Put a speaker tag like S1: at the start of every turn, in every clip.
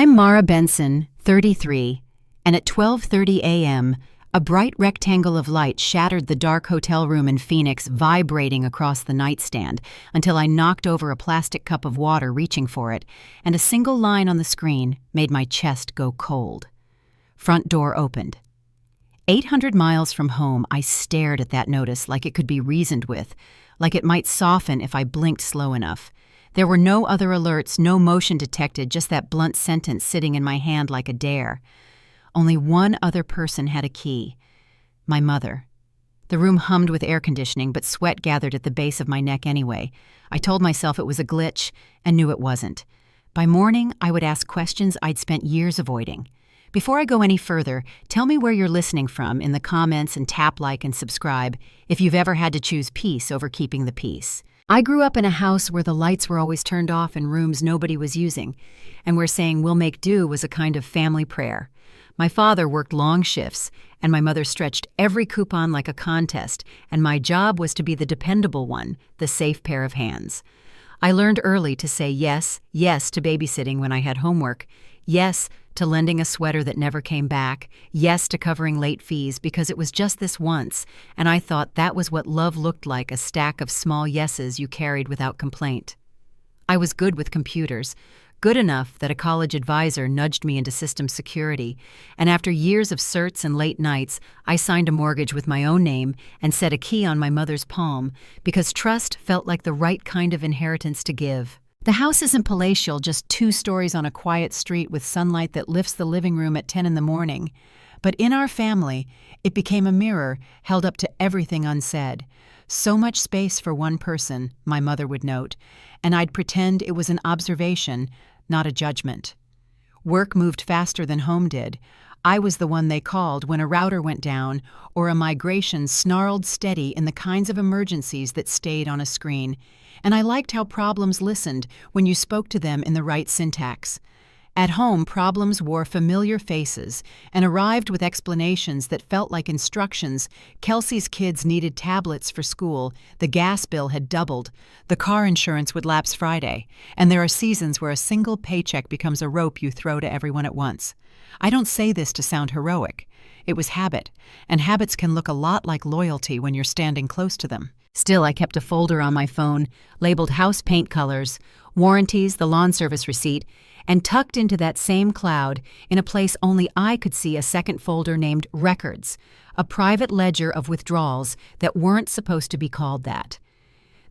S1: I'm Mara Benson, 33, and at 12:30 a.m., a bright rectangle of light shattered the dark hotel room in Phoenix, vibrating across the nightstand until I knocked over a plastic cup of water reaching for it, and a single line on the screen made my chest go cold. Front door opened. 800 miles from home, I stared at that notice like it could be reasoned with, like it might soften if I blinked slow enough. There were no other alerts, no motion detected, just that blunt sentence sitting in my hand like a dare. Only one other person had a key. My mother. The room hummed with air conditioning, but sweat gathered at the base of my neck anyway. I told myself it was a glitch and knew it wasn't. By morning, I would ask questions I'd spent years avoiding. Before I go any further, tell me where you're listening from in the comments and tap like and subscribe if you've ever had to choose peace over keeping the peace. I grew up in a house where the lights were always turned off in rooms nobody was using, and where saying we'll make do was a kind of family prayer. My father worked long shifts, and my mother stretched every coupon like a contest, and my job was to be the dependable one, the safe pair of hands. I learned early to say yes to babysitting when I had homework, yes to lending a sweater that never came back, yes to covering late fees because it was just this once, and I thought that was what love looked like, a stack of small yeses you carried without complaint. I was good with computers, good enough that a college advisor nudged me into system security, and after years of certs and late nights, I signed a mortgage with my own name and set a key on my mother's palm because trust felt like the right kind of inheritance to give. The house isn't palatial, just 2 stories on a quiet street with sunlight that lifts the living room at 10 in the morning. But in our family, it became a mirror held up to everything unsaid. So much space for one person, my mother would note, and I'd pretend it was an observation, not a judgment. Work moved faster than home did. I was the one they called when a router went down or a migration snarled steady in the kinds of emergencies that stayed on a screen. And I liked how problems listened when you spoke to them in the right syntax. At home, problems wore familiar faces and arrived with explanations that felt like instructions. Kelsey's kids needed tablets for school, the gas bill had doubled, the car insurance would lapse Friday, and there are seasons where a single paycheck becomes a rope you throw to everyone at once. I don't say this to sound heroic. It was habit, and habits can look a lot like loyalty when you're standing close to them. Still, I kept a folder on my phone, labeled house paint colors, warranties, the lawn service receipt, and tucked into that same cloud, in a place only I could see, a second folder named Records, a private ledger of withdrawals that weren't supposed to be called that.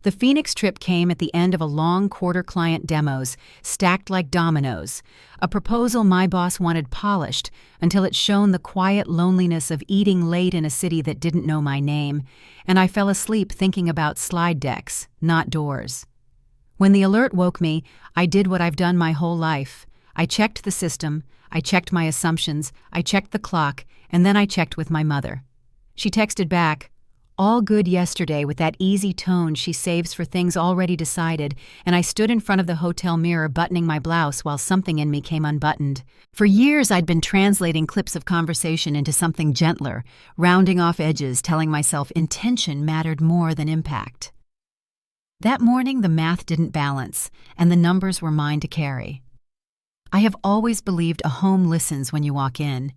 S1: The Phoenix trip came at the end of a long quarter-client demos, stacked like dominoes, a proposal my boss wanted polished until it shone the quiet loneliness of eating late in a city that didn't know my name, and I fell asleep thinking about slide decks, not doors. When the alert woke me, I did what I've done my whole life. I checked the system, I checked my assumptions, I checked the clock, and then I checked with my mother. She texted back, "All good yesterday," with that easy tone she saves for things already decided, and I stood in front of the hotel mirror buttoning my blouse while something in me came unbuttoned. For years I'd been translating clips of conversation into something gentler, rounding off edges, telling myself intention mattered more than impact. That morning the math didn't balance, and the numbers were mine to carry. I have always believed a home listens when you walk in.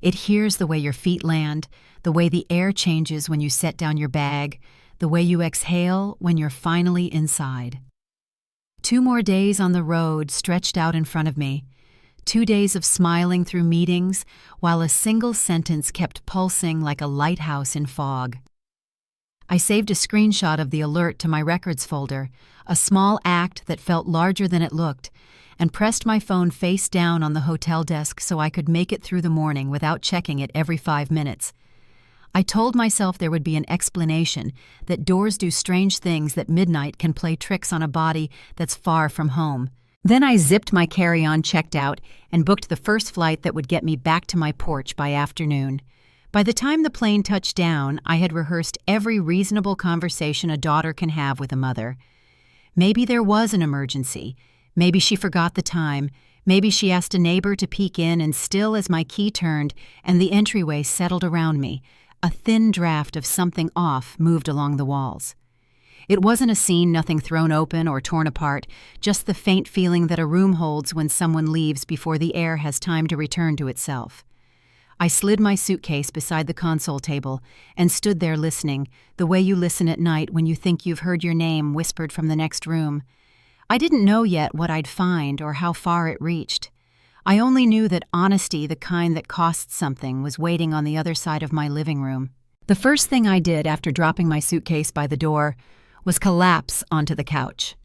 S1: It hears the way your feet land, the way the air changes when you set down your bag, the way you exhale when you're finally inside. 2 more days on the road stretched out in front of me. 2 days of smiling through meetings while a single sentence kept pulsing like a lighthouse in fog. I saved a screenshot of the alert to my records folder, a small act that felt larger than it looked, and pressed my phone face down on the hotel desk so I could make it through the morning without checking it every 5 minutes. I told myself there would be an explanation, that doors do strange things, that midnight can play tricks on a body that's far from home. Then I zipped my carry-on, checked out, and booked the first flight that would get me back to my porch by afternoon. By the time the plane touched down, I had rehearsed every reasonable conversation a daughter can have with a mother. Maybe there was an emergency. Maybe she forgot the time. Maybe she asked a neighbor to peek in, and still as my key turned and the entryway settled around me, a thin draft of something off moved along the walls. It wasn't a scene, nothing thrown open or torn apart, just the faint feeling that a room holds when someone leaves before the air has time to return to itself. I slid my suitcase beside the console table and stood there listening, the way you listen at night when you think you've heard your name whispered from the next room. I didn't know yet what I'd find or how far it reached. I only knew that honesty, the kind that costs something, was waiting on the other side of my living room. The first thing I did after dropping my suitcase by the door was collapse onto the couch.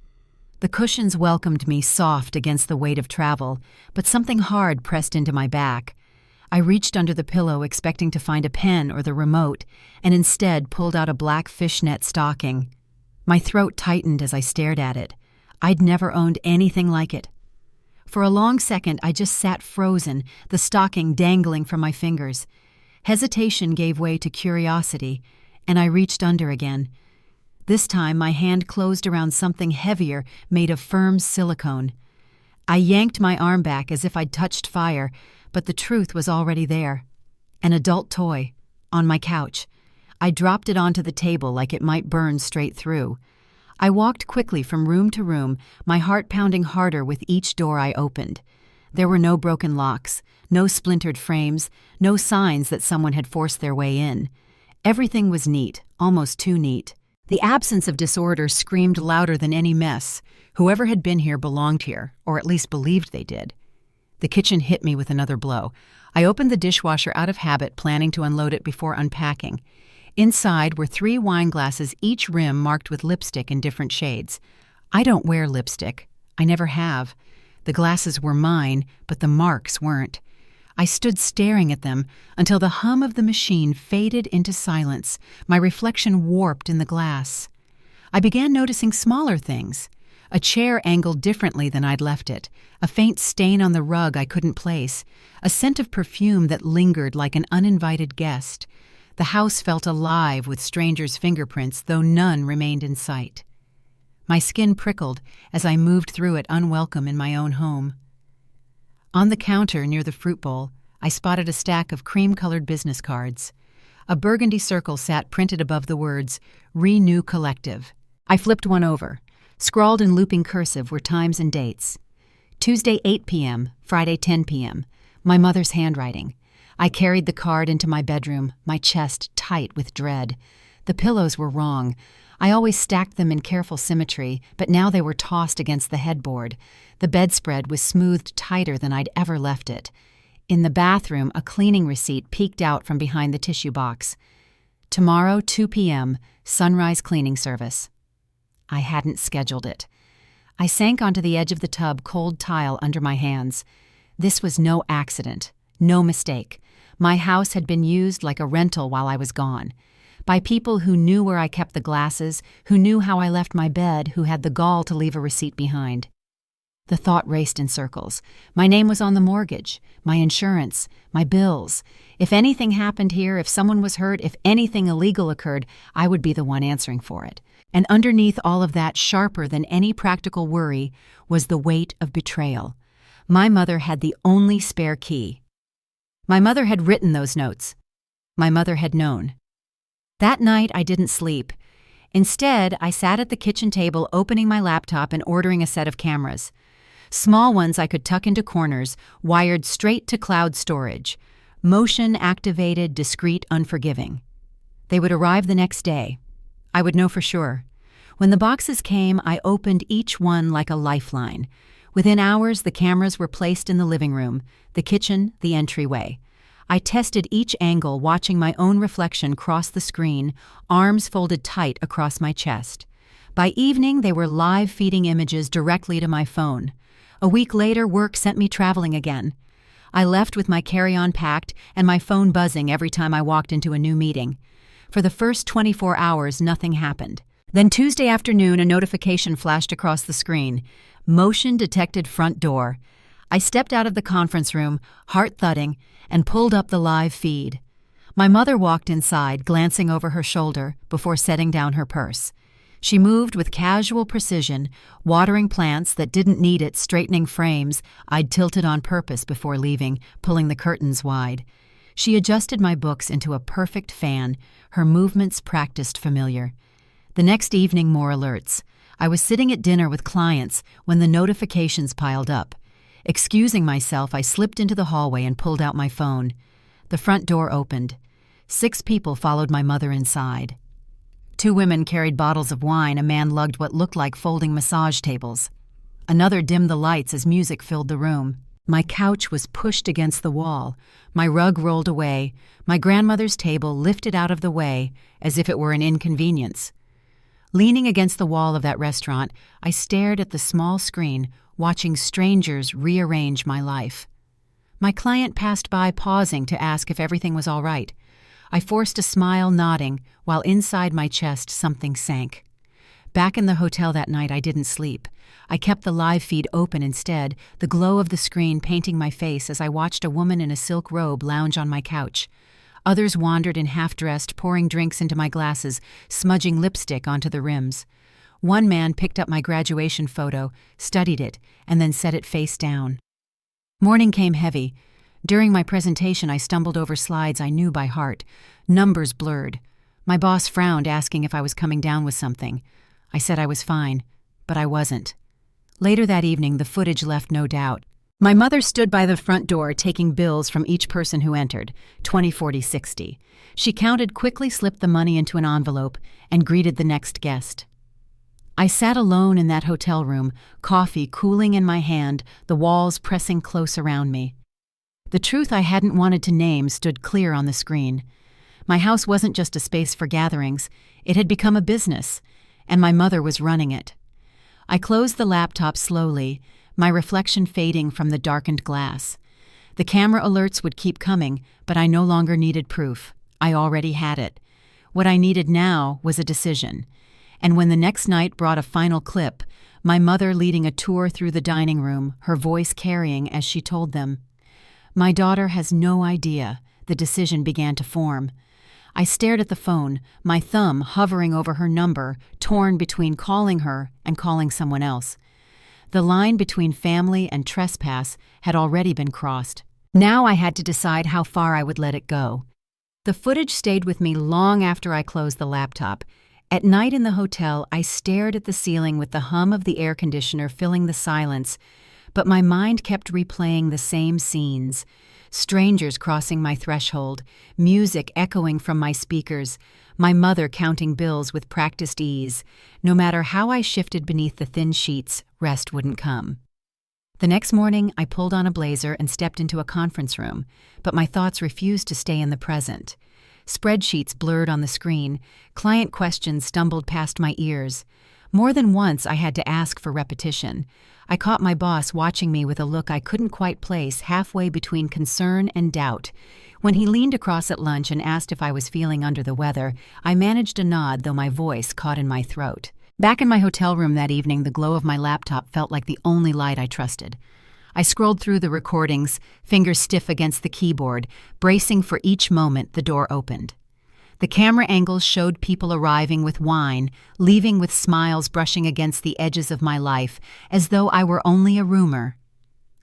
S1: The cushions welcomed me soft against the weight of travel, but something hard pressed into my back. I reached under the pillow expecting to find a pen or the remote, and instead pulled out a black fishnet stocking. My throat tightened as I stared at it. I'd never owned anything like it. For a long second, I just sat frozen, the stocking dangling from my fingers. Hesitation gave way to curiosity, and I reached under again. This time, my hand closed around something heavier made of firm silicone. I yanked my arm back as if I'd touched fire, but the truth was already there. An adult toy, on my couch. I dropped it onto the table like it might burn straight through. I walked quickly from room to room, my heart pounding harder with each door I opened. There were no broken locks, no splintered frames, no signs that someone had forced their way in. Everything was neat, almost too neat. The absence of disorder screamed louder than any mess. Whoever had been here belonged here, or at least believed they did. The kitchen hit me with another blow. I opened the dishwasher out of habit, planning to unload it before unpacking. Inside were 3 wine glasses, each rim marked with lipstick in different shades. I don't wear lipstick. I never have. The glasses were mine, but the marks weren't. I stood staring at them until the hum of the machine faded into silence, my reflection warped in the glass. I began noticing smaller things. A chair angled differently than I'd left it, a faint stain on the rug I couldn't place, a scent of perfume that lingered like an uninvited guest. The house felt alive with strangers' fingerprints, though none remained in sight. My skin prickled as I moved through it, unwelcome in my own home. On the counter near the fruit bowl, I spotted a stack of cream-colored business cards. A burgundy circle sat printed above the words, Renew Collective. I flipped one over. Scrawled in looping cursive were times and dates. Tuesday 8 p.m., Friday 10 p.m., my mother's handwriting. I carried the card into my bedroom, my chest tight with dread. The pillows were wrong. I always stacked them in careful symmetry, but now they were tossed against the headboard. The bedspread was smoothed tighter than I'd ever left it. In the bathroom, a cleaning receipt peeked out from behind the tissue box. Tomorrow, 2 p.m., sunrise cleaning service. I hadn't scheduled it. I sank onto the edge of the tub, cold tile under my hands. This was no accident, no mistake. My house had been used like a rental while I was gone, by people who knew where I kept the glasses, who knew how I left my bed, who had the gall to leave a receipt behind. The thought raced in circles. My name was on the mortgage, my insurance, my bills. If anything happened here, if someone was hurt, if anything illegal occurred, I would be the one answering for it. And underneath all of that, sharper than any practical worry, was the weight of betrayal. My mother had the only spare key. My mother had written those notes. My mother had known. That night, I didn't sleep. Instead, I sat at the kitchen table opening my laptop and ordering a set of cameras. Small ones I could tuck into corners, wired straight to cloud storage. Motion-activated, discreet, unforgiving. They would arrive the next day. I would know for sure. When the boxes came, I opened each one like a lifeline. Within hours, the cameras were placed in the living room, the kitchen, the entryway. I tested each angle, watching my own reflection cross the screen, arms folded tight across my chest. By evening, they were live feeding images directly to my phone. A week later, work sent me traveling again. I left with my carry-on packed and my phone buzzing every time I walked into a new meeting. For the first 24 hours, nothing happened. Then Tuesday afternoon, a notification flashed across the screen. Motion detected front door. I stepped out of the conference room, heart thudding, and pulled up the live feed. My mother walked inside, glancing over her shoulder before setting down her purse. She moved with casual precision, watering plants that didn't need it, straightening frames I'd tilted on purpose before leaving, pulling the curtains wide. She adjusted my books into a perfect fan, her movements practiced familiar. The next evening, more alerts. I was sitting at dinner with clients when the notifications piled up. Excusing myself, I slipped into the hallway and pulled out my phone. The front door opened. 6 people followed my mother inside. 2 women carried bottles of wine. A man lugged what looked like folding massage tables. Another dimmed the lights as music filled the room. My couch was pushed against the wall. My rug rolled away. My grandmother's table lifted out of the way as if it were an inconvenience. Leaning against the wall of that restaurant, I stared at the small screen, watching strangers rearrange my life. My client passed by, pausing to ask if everything was all right. I forced a smile, nodding, while inside my chest something sank. Back in the hotel that night, I didn't sleep. I kept the live feed open instead, the glow of the screen painting my face as I watched a woman in a silk robe lounge on my couch. Others wandered in half-dressed, pouring drinks into my glasses, smudging lipstick onto the rims. One man picked up my graduation photo, studied it, and then set it face down. Morning came heavy. During my presentation, I stumbled over slides I knew by heart. Numbers blurred. My boss frowned, asking if I was coming down with something. I said I was fine, but I wasn't. Later that evening, the footage left no doubt. My mother stood by the front door taking bills from each person who entered, 20, 40, 60. She counted, quickly slipped the money into an envelope, and greeted the next guest. I sat alone in that hotel room, coffee cooling in my hand, the walls pressing close around me. The truth I hadn't wanted to name stood clear on the screen. My house wasn't just a space for gatherings, it had become a business, and my mother was running it. I closed the laptop slowly, my reflection fading from the darkened glass. The camera alerts would keep coming, but I no longer needed proof. I already had it. What I needed now was a decision. And when the next night brought a final clip, my mother leading a tour through the dining room, her voice carrying as she told them, "My daughter has no idea," the decision began to form. I stared at the phone, my thumb hovering over her number, torn between calling her and calling someone else. The line between family and trespass had already been crossed. Now I had to decide how far I would let it go. The footage stayed with me long after I closed the laptop. At night in the hotel, I stared at the ceiling with the hum of the air conditioner filling the silence, but my mind kept replaying the same scenes. Strangers crossing my threshold, music echoing from my speakers, my mother counting bills with practiced ease. No matter how I shifted beneath the thin sheets, rest wouldn't come. The next morning, I pulled on a blazer and stepped into a conference room, but my thoughts refused to stay in the present. Spreadsheets blurred on the screen, client questions stumbled past my ears. More than once, I had to ask for repetition. I caught my boss watching me with a look I couldn't quite place, halfway between concern and doubt. When he leaned across at lunch and asked if I was feeling under the weather, I managed a nod, though my voice caught in my throat. Back in my hotel room that evening, the glow of my laptop felt like the only light I trusted. I scrolled through the recordings, fingers stiff against the keyboard, bracing for each moment the door opened. The camera angles showed people arriving with wine, leaving with smiles brushing against the edges of my life, as though I were only a rumor.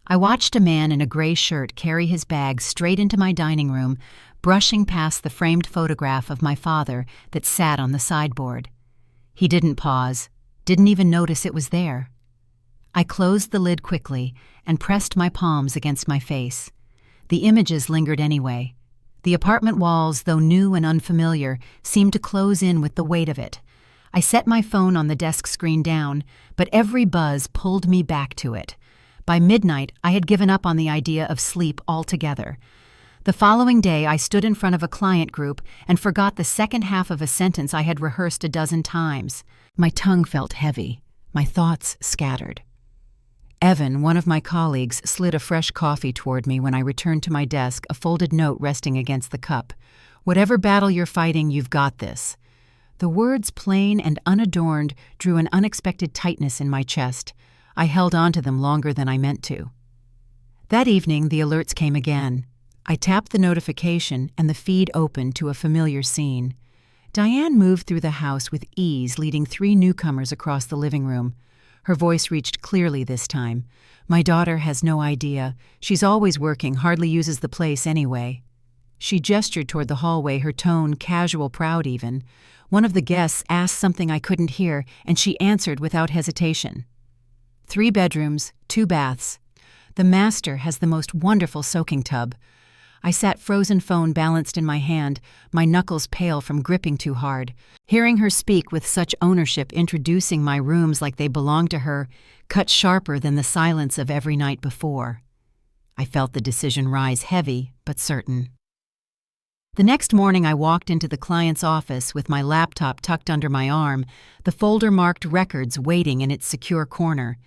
S1: I watched a man in a gray shirt carry his bag straight into my dining room, brushing past the framed photograph of my father that sat on the sideboard. He didn't pause, didn't even notice it was there. I closed the lid quickly and pressed my palms against my face. The images lingered anyway. The apartment walls, though new and unfamiliar, seemed to close in with the weight of it. I set my phone on the desk screen down, but every buzz pulled me back to it. By midnight, I had given up on the idea of sleep altogether. The following day, I stood in front of a client group and forgot the second half of a sentence I had rehearsed a dozen times. My tongue felt heavy, my thoughts scattered. Evan, one of my colleagues, slid a fresh coffee toward me when I returned to my desk, a folded note resting against the cup. "Whatever battle you're fighting, you've got this." The words, plain and unadorned, drew an unexpected tightness in my chest. I held on to them longer than I meant to. That evening, the alerts came again. I tapped the notification, and the feed opened to a familiar scene. Diane moved through the house with ease, leading 3 newcomers across the living room. Her voice reached clearly this time. "My daughter has no idea. She's always working, hardly uses the place anyway." She gestured toward the hallway, her tone casual, proud even. One of the guests asked something I couldn't hear, and she answered without hesitation. 3 bedrooms, 2 baths. The master has the most wonderful soaking tub. I sat frozen phone balanced in my hand, my knuckles pale from gripping too hard. Hearing her speak with such ownership, introducing my rooms like they belonged to her, cut sharper than the silence of every night before. I felt the decision rise heavy but certain. The next morning I walked into the client's office with my laptop tucked under my arm, the folder marked Records waiting in its secure corner.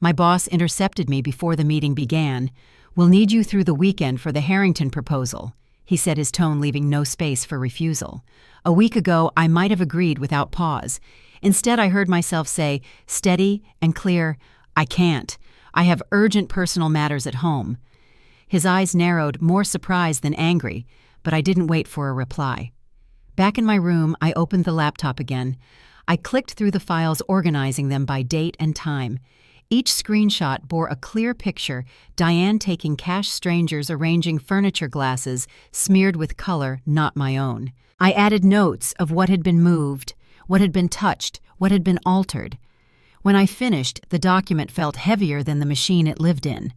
S1: My boss intercepted me before the meeting began. "We'll need you through the weekend for the Harrington proposal," he said, his tone leaving no space for refusal. A week ago, I might have agreed without pause. Instead, I heard myself say, steady and clear, "I can't. I have urgent personal matters at home." His eyes narrowed, more surprised than angry, but I didn't wait for a reply. Back in my room, I opened the laptop again. I clicked through the files, organizing them by date and time. Each screenshot bore a clear picture: Diane taking cash, strangers arranging furniture, glasses smeared with color not my own. I added notes of what had been moved, what had been touched, what had been altered. When I finished, the document felt heavier than the machine it lived in.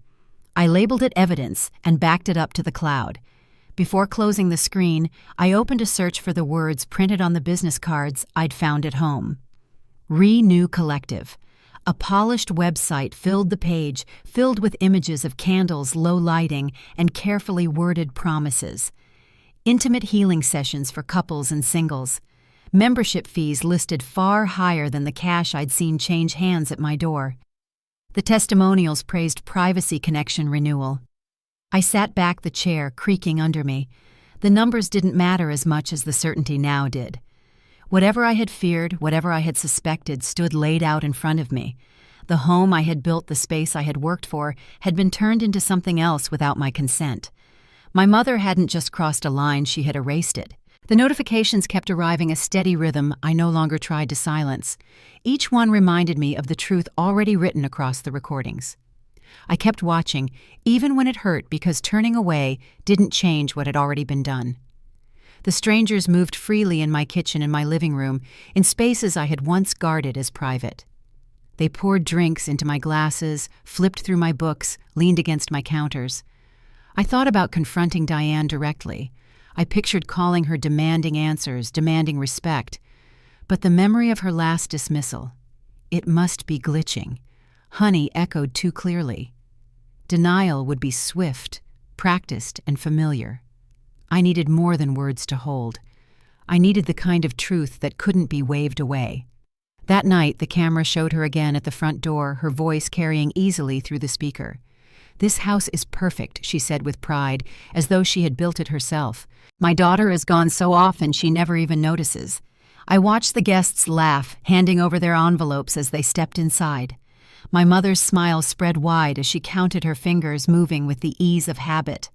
S1: I labeled it evidence and backed it up to the cloud. Before closing the screen, I opened a search for the words printed on the business cards I'd found at home. Renew Collective. A polished website filled the page, filled with images of candles, low lighting, and carefully worded promises. Intimate healing sessions for couples and singles. Membership fees listed far higher than the cash I'd seen change hands at my door. The testimonials praised privacy connection renewal. I sat back, the chair creaking under me. The numbers didn't matter as much as the certainty now did. Whatever I had feared, whatever I had suspected, stood laid out in front of me. The home I had built, the space I had worked for, had been turned into something else without my consent. My mother hadn't just crossed a line, she had erased it. The notifications kept arriving, a steady rhythm I no longer tried to silence. Each one reminded me of the truth already written across the recordings. I kept watching, even when it hurt, because turning away didn't change what had already been done. The strangers moved freely in my kitchen and my living room, in spaces I had once guarded as private. They poured drinks into my glasses, flipped through my books, leaned against my counters. I thought about confronting Diane directly. I pictured calling her, demanding answers, demanding respect. But the memory of her last dismissal, "It must be glitching," honey, echoed too clearly. Denial would be swift, practiced, and familiar. I needed more than words to hold. I needed the kind of truth that couldn't be waved away. That night, the camera showed her again at the front door, her voice carrying easily through the speaker. "This house is perfect," she said with pride, as though she had built it herself. "My daughter is gone so often she never even notices." I watched the guests laugh, handing over their envelopes as they stepped inside. My mother's smile spread wide as she counted her fingers, moving with the ease of habit.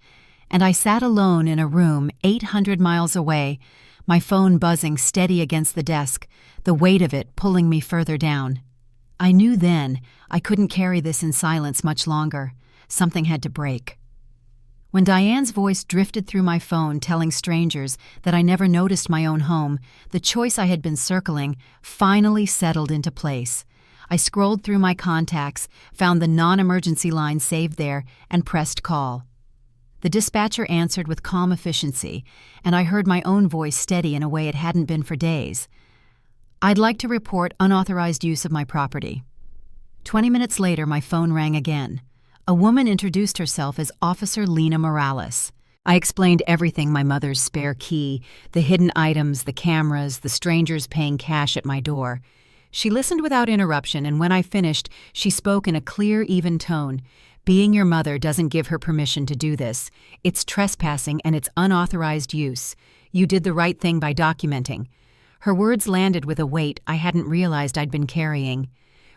S1: And I sat alone in a room 800 miles away, my phone buzzing steady against the desk, the weight of it pulling me further down. I knew then I couldn't carry this in silence much longer. Something had to break. When Diane's voice drifted through my phone telling strangers that I never noticed my own home, the choice I had been circling finally settled into place. I scrolled through my contacts, found the non-emergency line saved there, and pressed call. The dispatcher answered with calm efficiency, and I heard my own voice steady in a way it hadn't been for days. "I'd like to report unauthorized use of my property." 20 minutes later, my phone rang again. A woman introduced herself as Officer Lena Morales. I explained everything: my mother's spare key, the hidden items, the cameras, the strangers paying cash at my door. She listened without interruption, and when I finished, she spoke in a clear, even tone. "Being your mother doesn't give her permission to do this. It's trespassing and it's unauthorized use. You did the right thing by documenting." Her words landed with a weight I hadn't realized I'd been carrying.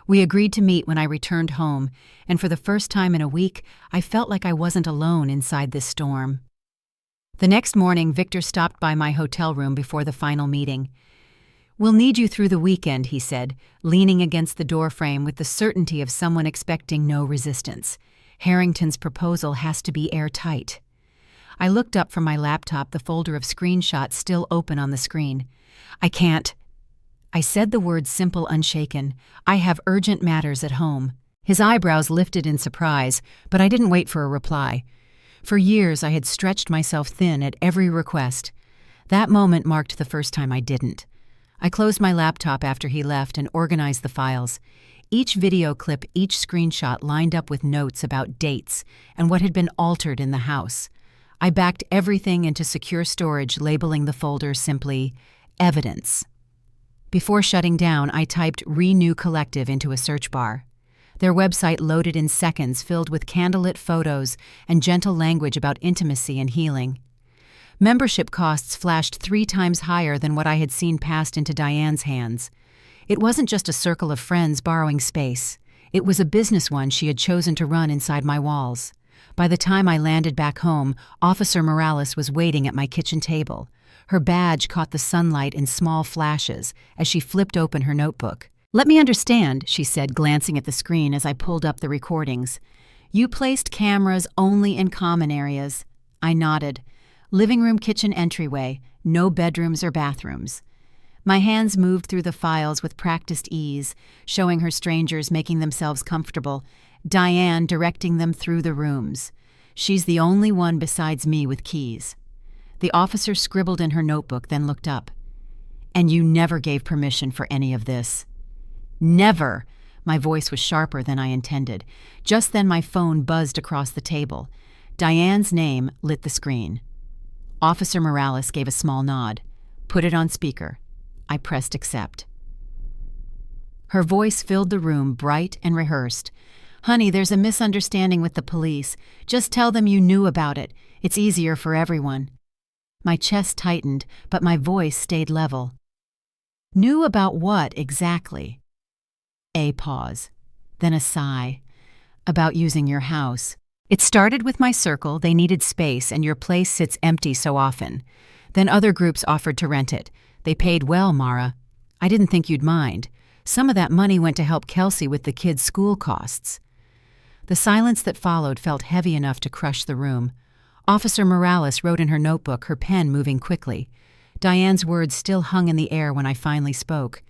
S1: We agreed to meet when I returned home, and for the first time in a week, I felt like I wasn't alone inside this storm. The next morning, Victor stopped by my hotel room before the final meeting. "We'll need you through the weekend," he said, leaning against the doorframe with the certainty of someone expecting no resistance. "Harrington's proposal has to be airtight." I looked up from my laptop, the folder of screenshots still open on the screen. I can't. I said the words simple, unshaken. I have urgent matters at home. His eyebrows lifted in surprise, but I didn't wait for a reply. For years I had stretched myself thin at every request. That moment marked the first time I didn't. I closed my laptop after he left and organized the files. Each video clip, each screenshot lined up with notes about dates and what had been altered in the house. I backed everything into secure storage, labeling the folder simply Evidence. Before shutting down, I typed Renew Collective into a search bar. Their website loaded in seconds, filled with candlelit photos and gentle language about intimacy and healing. Membership costs flashed 3 times higher than what I had seen passed into Diane's hands. It wasn't just a circle of friends borrowing space. It was a business one she had chosen to run inside my walls. By the time I landed back home, Officer Morales was waiting at my kitchen table. Her badge caught the sunlight in small flashes as she flipped open her notebook. "Let me understand," she said, glancing at the screen as I pulled up the recordings. "You placed cameras only in common areas." I nodded. "Living room, kitchen, entryway. No bedrooms or bathrooms." My hands moved through the files with practiced ease, showing her strangers making themselves comfortable, Diane directing them through the rooms. She's the only one besides me with keys. The officer scribbled in her notebook, then looked up. "And you never gave permission for any of this." "Never!" My voice was sharper than I intended. Just then my phone buzzed across the table. Diane's name lit the screen. Officer Morales gave a small nod. "Put it on speaker." I pressed accept. Her voice filled the room, bright and rehearsed. "Honey, there's a misunderstanding with the police. Just tell them you knew about it. It's easier for everyone." My chest tightened, but my voice stayed level. "Knew about what exactly?" A pause, then a sigh. "About using your house. It started with my circle. They needed space, and your place sits empty so often. Then other groups offered to rent it. They paid well, Mara. I didn't think you'd mind. Some of that money went to help Kelsey with the kids' school costs." The silence that followed felt heavy enough to crush the room. Officer Morales wrote in her notebook, her pen moving quickly. Diane's words still hung in the air when I finally spoke.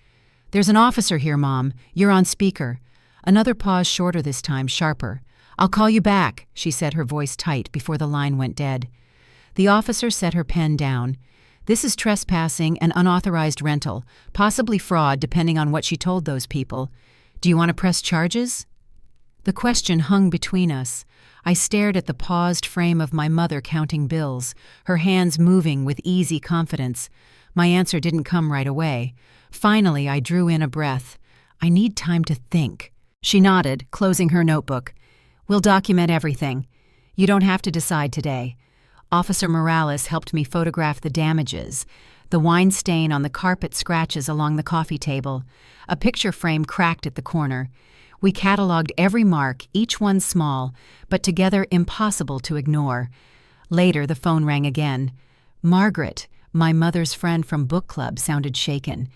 S1: "There's an officer here, Mom. You're on speaker." Another pause, shorter this time, sharper. "I'll call you back," she said, her voice tight, before the line went dead. The officer set her pen down. "This is trespassing and unauthorized rental, possibly fraud depending on what she told those people. Do you want to press charges?" The question hung between us. I stared at the paused frame of my mother counting bills, her hands moving with easy confidence. My answer didn't come right away. Finally, I drew in a breath. "I need time to think." She nodded, closing her notebook. "We'll document everything. You don't have to decide today." Officer Morales helped me photograph the damages, the wine stain on the carpet, scratches along the coffee table, a picture frame cracked at the corner. We cataloged every mark, each one small, but together impossible to ignore. Later, the phone rang again. Margaret, my mother's friend from book club, sounded shaken.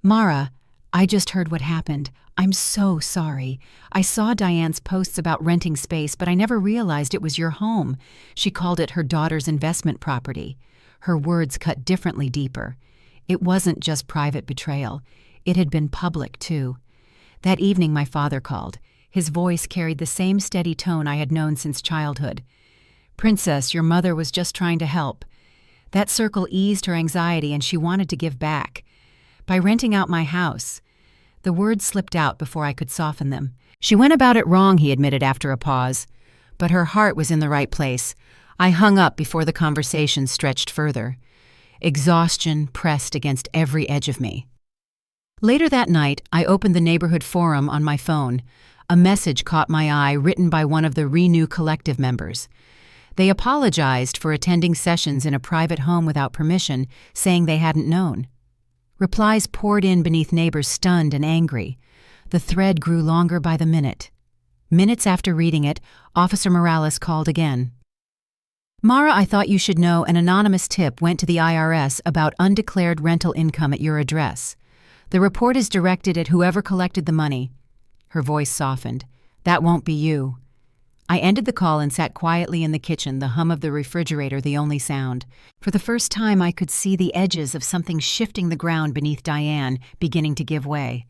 S1: "Mara, I just heard what happened. I'm so sorry. I saw Diane's posts about renting space, but I never realized it was your home. She called it her daughter's investment property." Her words cut differently, deeper. It wasn't just private betrayal. It had been public, too. That evening my father called. His voice carried the same steady tone I had known since childhood. "Princess, your mother was just trying to help. That circle eased her anxiety and she wanted to give back. By renting out my house." The words slipped out before I could soften them. "She went about it wrong," he admitted after a pause. But her heart was in the right place. I hung up before the conversation stretched further. Exhaustion pressed against every edge of me. Later that night, I opened the neighborhood forum on my phone. A message caught my eye, written by one of the Renew Collective members. They apologized for attending sessions in a private home without permission, saying they hadn't known. Replies poured in beneath neighbors stunned and angry. The thread grew longer by the minute. Minutes after reading it, Officer Morales called again. "Mara, I thought you should know an anonymous tip went to the IRS about undeclared rental income at your address. The report is directed at whoever collected the money." Her voice softened. "That won't be you." I ended the call and sat quietly in the kitchen, the hum of the refrigerator the only sound. For the first time, I could see the edges of something shifting the ground beneath Diane, beginning to give way.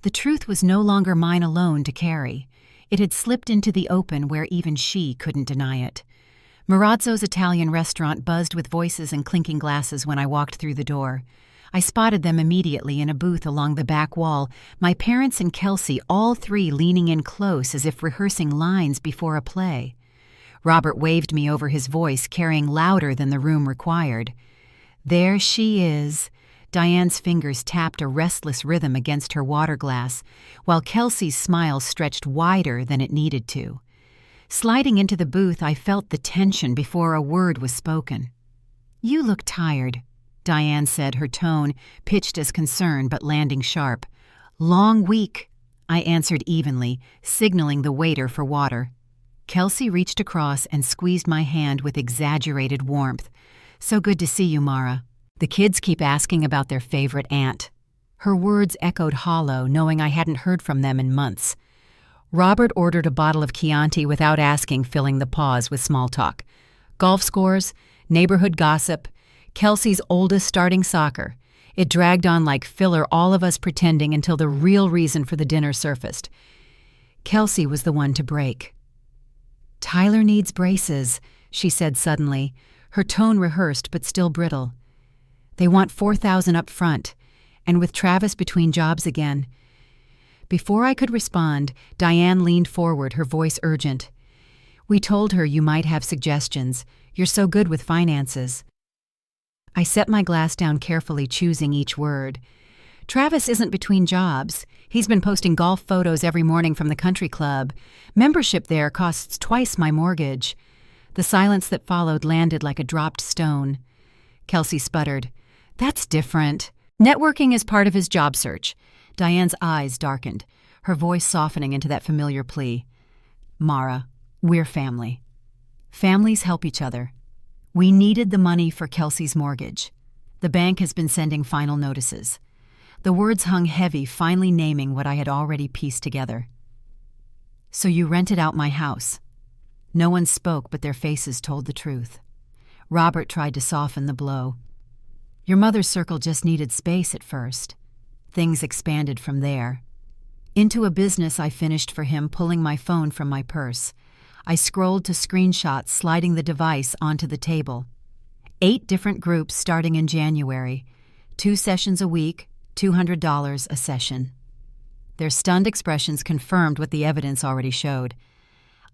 S1: The truth was no longer mine alone to carry. It had slipped into the open where even she couldn't deny it. Marazzo's Italian restaurant buzzed with voices and clinking glasses when I walked through the door. I spotted them immediately in a booth along the back wall, my parents and Kelsey, all three leaning in close as if rehearsing lines before a play. Robert waved me over his voice, carrying louder than the room required. "There she is." Diane's fingers tapped a restless rhythm against her water glass, while Kelsey's smile stretched wider than it needed to. Sliding into the booth, I felt the tension before a word was spoken. "You look tired," Diane said, her tone pitched as concern but landing sharp. "Long week," I answered evenly, signaling the waiter for water. Kelsey reached across and squeezed my hand with exaggerated warmth. "So good to see you, Mara. The kids keep asking about their favorite aunt." Her words echoed hollow, knowing I hadn't heard from them in months. Robert ordered a bottle of Chianti without asking, filling the pause with small talk. Golf scores, neighborhood gossip, Kelsey's oldest starting soccer. It dragged on like filler, all of us pretending until the real reason for the dinner surfaced. Kelsey was the one to break. "Tyler needs braces," she said suddenly, her tone rehearsed but still brittle. "They want $4,000 up front, and with Travis between jobs again." Before I could respond, Diane leaned forward, her voice urgent. "We told her you might have suggestions. You're so good with finances." I set my glass down carefully, choosing each word. "Travis isn't between jobs. He's been posting golf photos every morning from the country club. Membership there costs twice my mortgage." The silence that followed landed like a dropped stone. Kelsey sputtered. "That's different. Networking is part of his job search." Diane's eyes darkened, her voice softening into that familiar plea. "Mara, we're family. Families help each other. We needed the money for Kelsey's mortgage. The bank has been sending final notices." The words hung heavy, finally naming what I had already pieced together. "So you rented out my house." No one spoke, but their faces told the truth. Robert tried to soften the blow. "Your mother's circle just needed space at first. Things expanded from there." Into a business I finished for him, pulling my phone from my purse. I scrolled to screenshots, sliding the device onto the table. 8 different groups starting in January. 2 sessions a week, $200 a session. Their stunned expressions confirmed what the evidence already showed.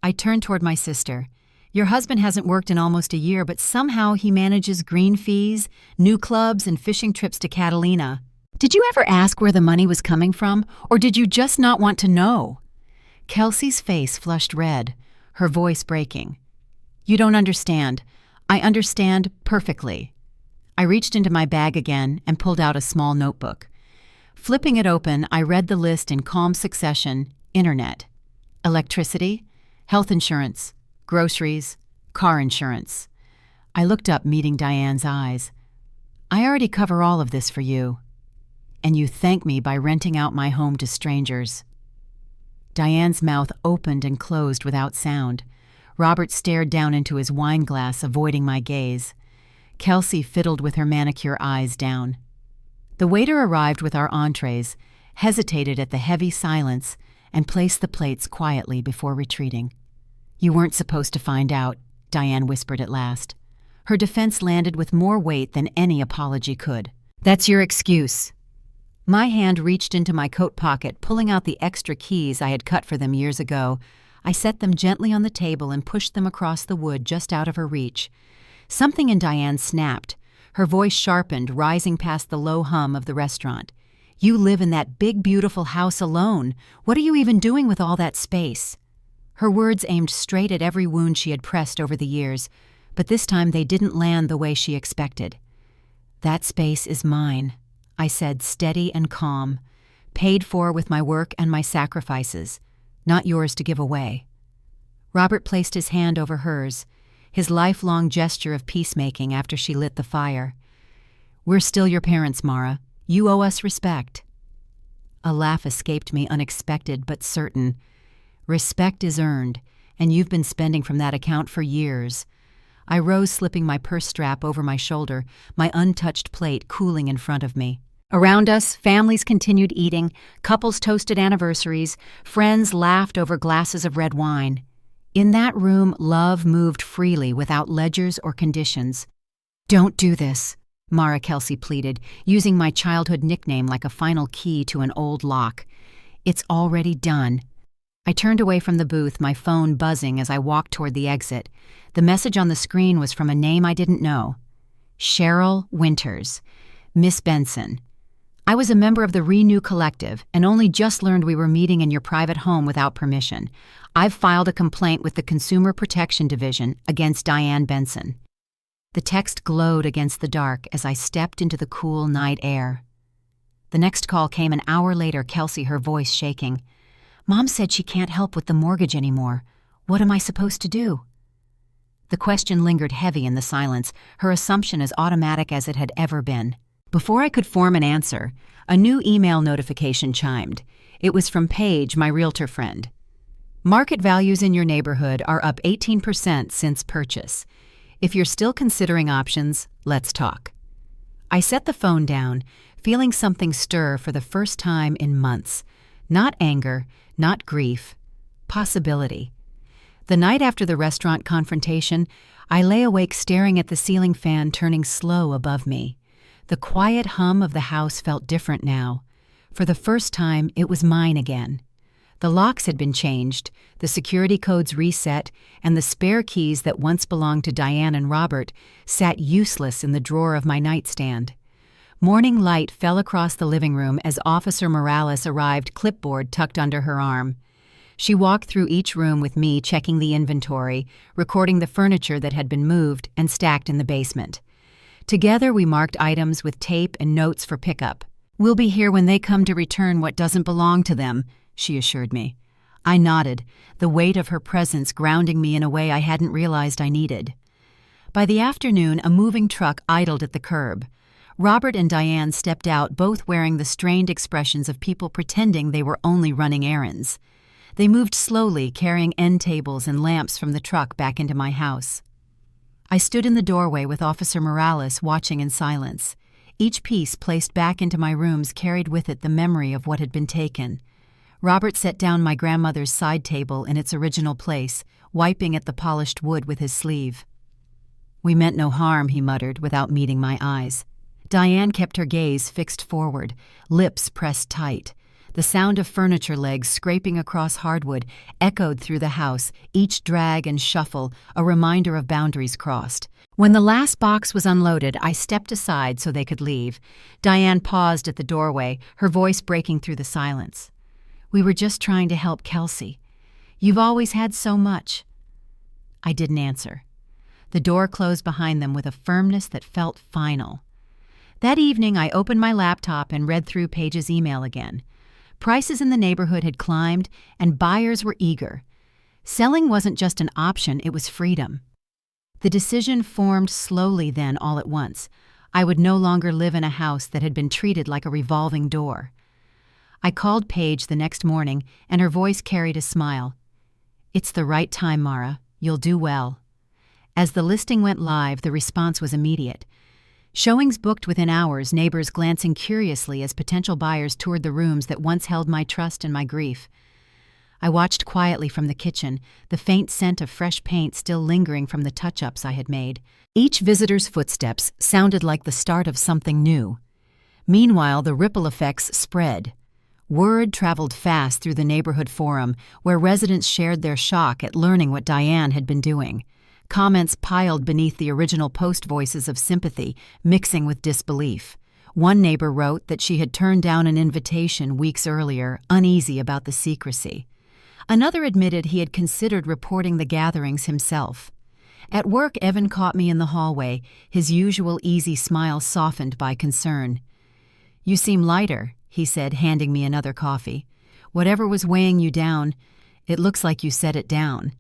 S1: I turned toward my sister. "Your husband hasn't worked in almost a year, but somehow he manages green fees, new clubs, and fishing trips to Catalina. Did you ever ask where the money was coming from, or did you just not want to know?" Kelsey's face flushed red, her voice breaking. "You don't understand. I understand perfectly." I reached into my bag again and pulled out a small notebook. Flipping it open, I read the list in calm succession: internet, electricity, health insurance, groceries, car insurance. I looked up, meeting Diane's eyes. "I already cover all of this for you. And you thank me by renting out my home to strangers." Diane's mouth opened and closed without sound. Robert stared down into his wine glass, avoiding my gaze. Kelsey fiddled with her manicure, eyes down. The waiter arrived with our entrees, hesitated at the heavy silence, and placed the plates quietly before retreating. "You weren't supposed to find out," Diane whispered at last. Her defense landed with more weight than any apology could. "That's your excuse." My hand reached into my coat pocket, pulling out the extra keys I had cut for them years ago. I set them gently on the table and pushed them across the wood just out of her reach. Something in Diane snapped. Her voice sharpened, rising past the low hum of the restaurant. "You live in that big, beautiful house alone. What are you even doing with all that space?" Her words aimed straight at every wound she had pressed over the years, but this time they didn't land the way she expected. "That space is mine," I said, steady and calm, "paid for with my work and my sacrifices, not yours to give away." Robert placed his hand over hers, his lifelong gesture of peacemaking after she lit the fire. "We're still your parents, Mara. You owe us respect." A laugh escaped me, unexpected but certain. "Respect is earned, and you've been spending from that account for years." I rose, slipping my purse strap over my shoulder, my untouched plate cooling in front of me. Around us, families continued eating, couples toasted anniversaries, friends laughed over glasses of red wine. In that room, love moved freely without ledgers or conditions. "Don't do this," Mara Kelsey pleaded, using my childhood nickname like a final key to an old lock. "It's already done." I turned away from the booth, my phone buzzing as I walked toward the exit. The message on the screen was from a name I didn't know. Cheryl Winters. Miss Benson. I was a member of the Renew Collective and only just learned we were meeting in your private home without permission. I've filed a complaint with the Consumer Protection Division against Diane Benson. The text glowed against the dark as I stepped into the cool night air. The next call came an hour later, Kelsey, her voice shaking. "Mom said she can't help with the mortgage anymore. What am I supposed to do?" The question lingered heavy in the silence, her assumption as automatic as it had ever been. Before I could form an answer, a new email notification chimed. It was from Paige, my realtor friend. "Market values in your neighborhood are up 18% since purchase. If you're still considering options, let's talk." I set the phone down, feeling something stir for the first time in months. Not anger, not grief, possibility. The night after the restaurant confrontation, I lay awake staring at the ceiling fan turning slow above me. The quiet hum of the house felt different now. For the first time, it was mine again. The locks had been changed, the security codes reset, and the spare keys that once belonged to Diane and Robert sat useless in the drawer of my nightstand. Morning light fell across the living room as Officer Morales arrived, clipboard tucked under her arm. She walked through each room with me, checking the inventory, recording the furniture that had been moved and stacked in the basement. Together we marked items with tape and notes for pickup. "We'll be here when they come to return what doesn't belong to them," she assured me. I nodded, the weight of her presence grounding me in a way I hadn't realized I needed. By the afternoon, a moving truck idled at the curb. Robert and Diane stepped out, both wearing the strained expressions of people pretending they were only running errands. They moved slowly, carrying end tables and lamps from the truck back into my house. I stood in the doorway with Officer Morales, watching in silence. Each piece placed back into my rooms carried with it the memory of what had been taken. Robert set down my grandmother's side table in its original place, wiping at the polished wood with his sleeve. "We meant no harm," he muttered, without meeting my eyes. Diane kept her gaze fixed forward, lips pressed tight. The sound of furniture legs scraping across hardwood echoed through the house, each drag and shuffle a reminder of boundaries crossed. When the last box was unloaded, I stepped aside so they could leave. Diane paused at the doorway, her voice breaking through the silence. "We were just trying to help Kelsey. You've always had so much." I didn't answer. The door closed behind them with a firmness that felt final. That evening, I opened my laptop and read through Paige's email again. Prices in the neighborhood had climbed, and buyers were eager. Selling wasn't just an option, it was freedom. The decision formed slowly then, all at once. I would no longer live in a house that had been treated like a revolving door. I called Paige the next morning, and her voice carried a smile. "It's the right time, Mara. You'll do well." As the listing went live, the response was immediate. Showings booked within hours, neighbors glancing curiously as potential buyers toured the rooms that once held my trust and my grief. I watched quietly from the kitchen, the faint scent of fresh paint still lingering from the touch-ups I had made. Each visitor's footsteps sounded like the start of something new. Meanwhile, the ripple effects spread. Word traveled fast through the neighborhood forum, where residents shared their shock at learning what Diane had been doing. Comments piled beneath the original post, voices of sympathy, mixing with disbelief. One neighbor wrote that she had turned down an invitation weeks earlier, uneasy about the secrecy. Another admitted he had considered reporting the gatherings himself. At work, Evan caught me in the hallway, his usual easy smile softened by concern. "You seem lighter," he said, handing me another coffee. "Whatever was weighing you down, it looks like you set it down."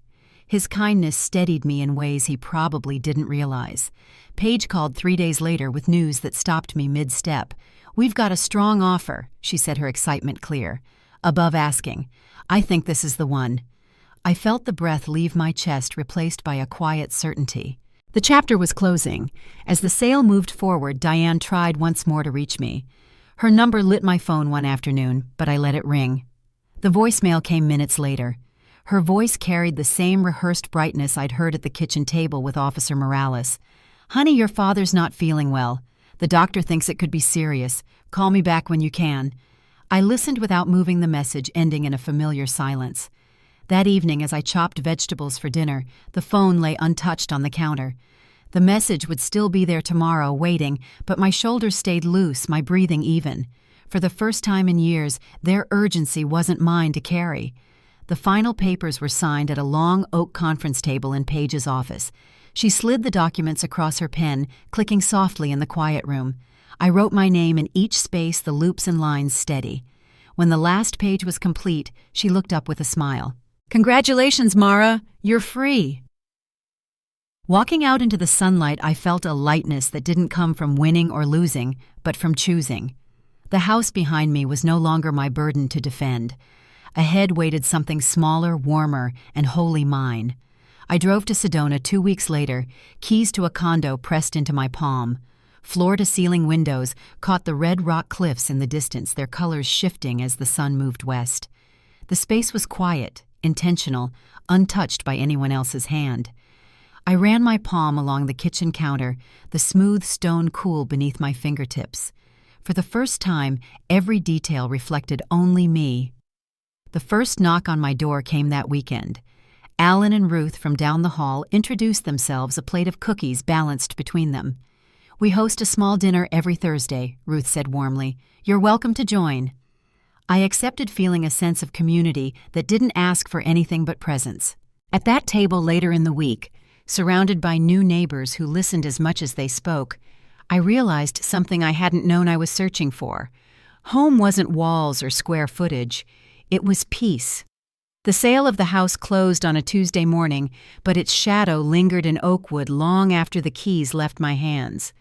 S1: His kindness steadied me in ways he probably didn't realize. Paige called 3 days later with news that stopped me mid-step. "We've got a strong offer," she said, her excitement clear. "Above asking. I think this is the one." I felt the breath leave my chest, replaced by a quiet certainty. The chapter was closing. As the sale moved forward, Diane tried once more to reach me. Her number lit my phone one afternoon, but I let it ring. The voicemail came minutes later. Her voice carried the same rehearsed brightness I'd heard at the kitchen table with Officer Morales. "Honey, your father's not feeling well. The doctor thinks it could be serious. Call me back when you can." I listened without moving, the message ending in a familiar silence. That evening, as I chopped vegetables for dinner, the phone lay untouched on the counter. The message would still be there tomorrow, waiting, but my shoulders stayed loose, my breathing even. For the first time in years, their urgency wasn't mine to carry. The final papers were signed at a long oak conference table in Paige's office. She slid the documents across her pen, clicking softly in the quiet room. I wrote my name in each space, the loops and lines steady. When the last page was complete, she looked up with a smile. "Congratulations, Mara. You're free." Walking out into the sunlight, I felt a lightness that didn't come from winning or losing, but from choosing. The house behind me was no longer my burden to defend. Ahead waited something smaller, warmer, and wholly mine. I drove to Sedona 2 weeks later, keys to a condo pressed into my palm. Floor-to-ceiling windows caught the red rock cliffs in the distance, their colors shifting as the sun moved west. The space was quiet, intentional, untouched by anyone else's hand. I ran my palm along the kitchen counter, the smooth stone cool beneath my fingertips. For the first time, every detail reflected only me. The first knock on my door came that weekend. Alan and Ruth from down the hall introduced themselves, a plate of cookies balanced between them. "We host a small dinner every Thursday," Ruth said warmly. "You're welcome to join." I accepted, feeling a sense of community that didn't ask for anything but presence. At that table later in the week, surrounded by new neighbors who listened as much as they spoke, I realized something I hadn't known I was searching for. Home wasn't walls or square footage. It was peace. The sale of the house closed on a Tuesday morning, but its shadow lingered in Oakwood long after the keys left my hands.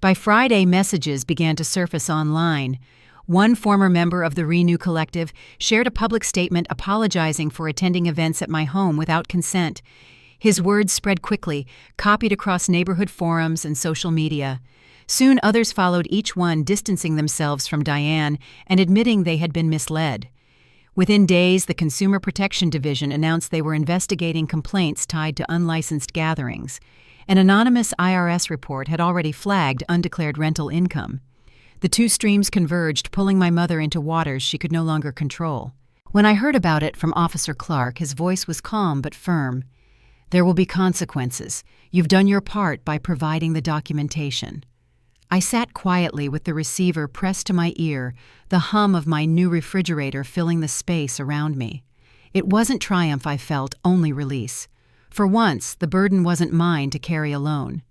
S1: By Friday, messages began to surface online. One former member of the Renew Collective shared a public statement apologizing for attending events at my home without consent. His words spread quickly, copied across neighborhood forums and social media. Soon others followed, each one distancing themselves from Diane and admitting they had been misled. Within days, the Consumer Protection Division announced they were investigating complaints tied to unlicensed gatherings. An anonymous IRS report had already flagged undeclared rental income. The two streams converged, pulling my mother into waters she could no longer control. When I heard about it from Officer Clark, his voice was calm but firm. "There will be consequences. You've done your part by providing the documentation." I sat quietly with the receiver pressed to my ear, the hum of my new refrigerator filling the space around me. It wasn't triumph I felt, only release. For once, the burden wasn't mine to carry alone.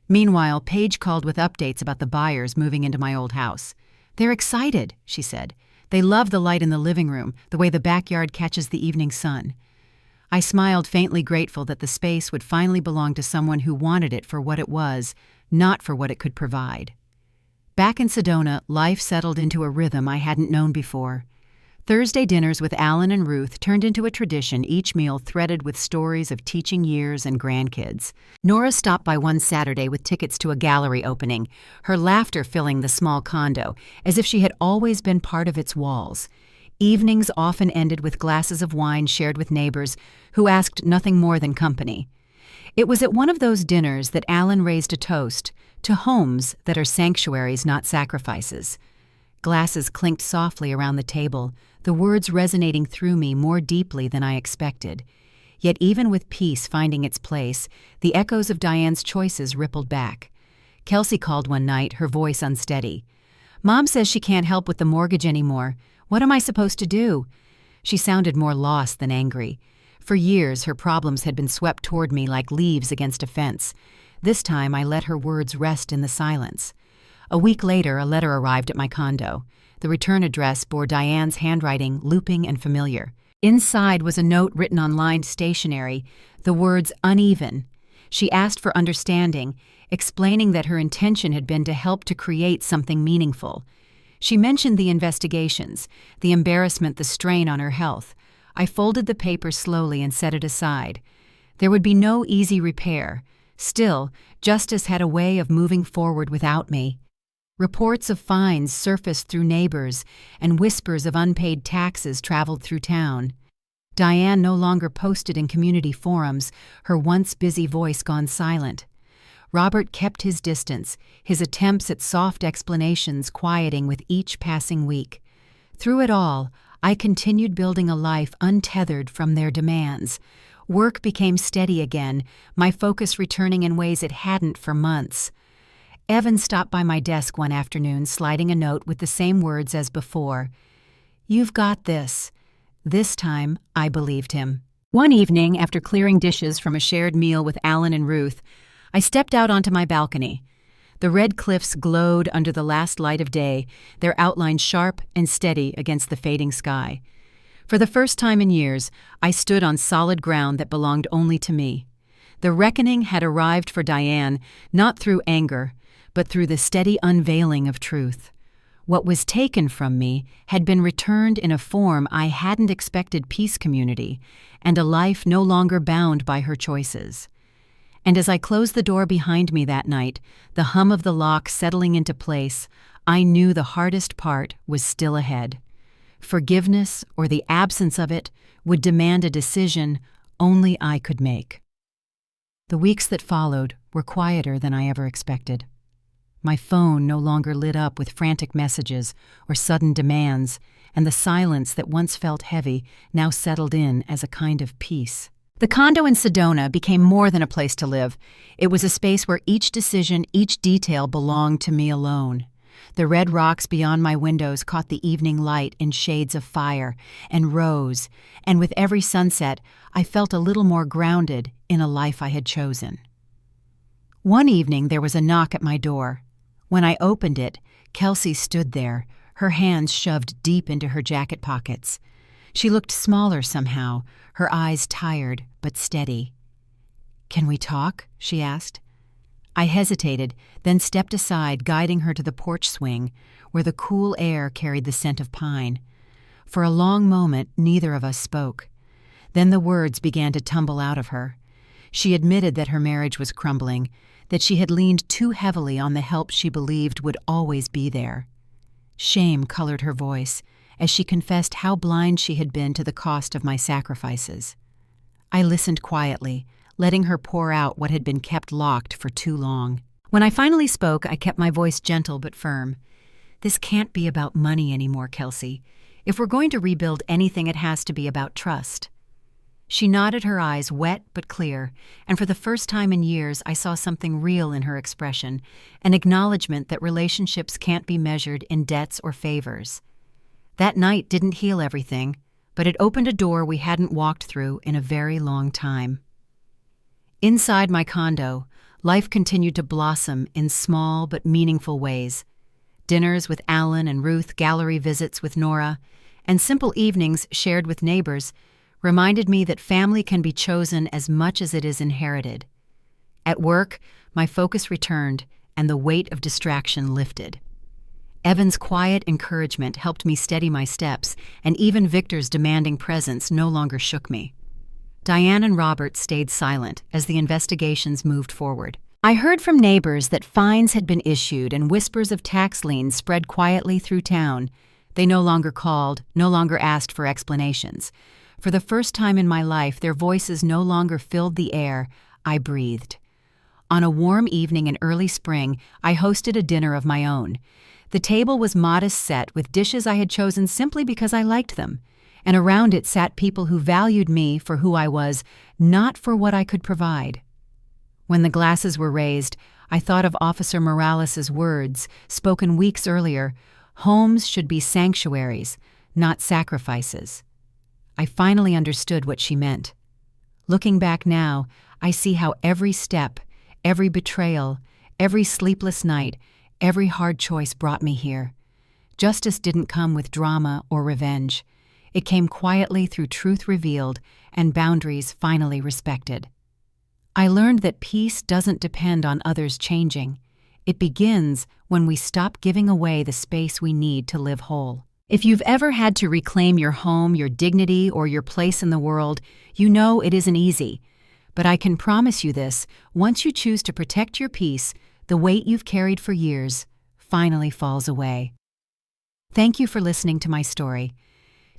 S1: Meanwhile, Paige called with updates about the buyers moving into my old house. "They're excited," she said. "They love the light in the living room, the way the backyard catches the evening sun." I smiled, faintly grateful that the space would finally belong to someone who wanted it for what it was, not for what it could provide. Back in Sedona, life settled into a rhythm I hadn't known before. Thursday dinners with Alan and Ruth turned into a tradition, each meal threaded with stories of teaching years and grandkids. Nora stopped by one Saturday with tickets to a gallery opening, her laughter filling the small condo, as if she had always been part of its walls. Evenings often ended with glasses of wine shared with neighbors who asked nothing more than company. It was at one of those dinners that Alan raised a toast to homes that are sanctuaries, not sacrifices. Glasses clinked softly around the table, the words resonating through me more deeply than I expected. Yet even with peace finding its place, the echoes of Diane's choices rippled back. Kelsey called one night, her voice unsteady. "Mom says she can't help with the mortgage anymore. What am I supposed to do?" She sounded more lost than angry. For years, her problems had been swept toward me like leaves against a fence. This time, I let her words rest in the silence. A week later, a letter arrived at my condo. The return address bore Diane's handwriting, looping and familiar. Inside was a note written on lined stationery, the words "uneven." She asked for understanding, explaining that her intention had been to help to create something meaningful. She mentioned the investigations, the embarrassment, the strain on her health. I folded the paper slowly and set it aside. There would be no easy repair. Still, justice had a way of moving forward without me. Reports of fines surfaced through neighbors, and whispers of unpaid taxes traveled through town. Diane no longer posted in community forums, her once busy voice gone silent. Robert kept his distance, his attempts at soft explanations quieting with each passing week. Through it all, I continued building a life untethered from their demands. Work became steady again, my focus returning in ways it hadn't for months. Evan stopped by my desk one afternoon, sliding a note with the same words as before. "You've got this." This time, I believed him. One evening, after clearing dishes from a shared meal with Alan and Ruth, I stepped out onto my balcony. The red cliffs glowed under the last light of day, their outlines sharp and steady against the fading sky. For the first time in years, I stood on solid ground that belonged only to me. The reckoning had arrived for Diane, not through anger, but through the steady unveiling of truth. What was taken from me had been returned in a form I hadn't expected: peace, community, and a life no longer bound by her choices. And as I closed the door behind me that night, the hum of the lock settling into place, I knew the hardest part was still ahead. Forgiveness, or the absence of it, would demand a decision only I could make. The weeks that followed were quieter than I ever expected. My phone no longer lit up with frantic messages or sudden demands, and the silence that once felt heavy now settled in as a kind of peace. The condo in Sedona became more than a place to live. It was a space where each decision, each detail belonged to me alone. The red rocks beyond my windows caught the evening light in shades of fire and rose, and with every sunset, I felt a little more grounded in a life I had chosen. One evening there was a knock at my door. When I opened it, Kelsey stood there, her hands shoved deep into her jacket pockets. She looked smaller somehow, her eyes tired but steady. "Can we talk?" she asked. I hesitated, then stepped aside, guiding her to the porch swing, where the cool air carried the scent of pine. For a long moment, neither of us spoke. Then the words began to tumble out of her. She admitted that her marriage was crumbling, that she had leaned too heavily on the help she believed would always be there. Shame colored her voice as she confessed how blind she had been to the cost of my sacrifices. I listened quietly, letting her pour out what had been kept locked for too long. When I finally spoke, I kept my voice gentle but firm. "This can't be about money anymore, Kelsey. If we're going to rebuild anything, it has to be about trust." She nodded, her eyes wet but clear, and for the first time in years I saw something real in her expression, an acknowledgement that relationships can't be measured in debts or favors. That night didn't heal everything, but it opened a door we hadn't walked through in a very long time. Inside my condo, life continued to blossom in small but meaningful ways. Dinners with Alan and Ruth, gallery visits with Nora, and simple evenings shared with neighbors reminded me that family can be chosen as much as it is inherited. At work, my focus returned and the weight of distraction lifted. Evan's quiet encouragement helped me steady my steps, and even Victor's demanding presence no longer shook me. Diane and Robert stayed silent as the investigations moved forward. I heard from neighbors that fines had been issued and whispers of tax liens spread quietly through town. They no longer called, no longer asked for explanations. For the first time in my life, their voices no longer filled the air. I breathed. On a warm evening in early spring, I hosted a dinner of my own. The table was modest set with dishes I had chosen simply because I liked them, and around it sat people who valued me for who I was, not for what I could provide. When the glasses were raised, I thought of Officer Morales's words, spoken weeks earlier: homes should be sanctuaries, not sacrifices. I finally understood what she meant. Looking back now, I see how every step, every betrayal, every sleepless night, every hard choice brought me here. Justice didn't come with drama or revenge. It came quietly through truth revealed and boundaries finally respected. I learned that peace doesn't depend on others changing. It begins when we stop giving away the space we need to live whole. If you've ever had to reclaim your home, your dignity, or your place in the world, you know it isn't easy. But I can promise you this: once you choose to protect your peace, the weight you've carried for years finally falls away. Thank you for listening to my story.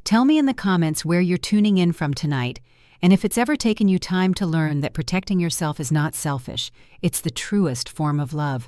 S1: Tell me in the comments where you're tuning in from tonight, and if it's ever taken you time to learn that protecting yourself is not selfish, it's the truest form of love.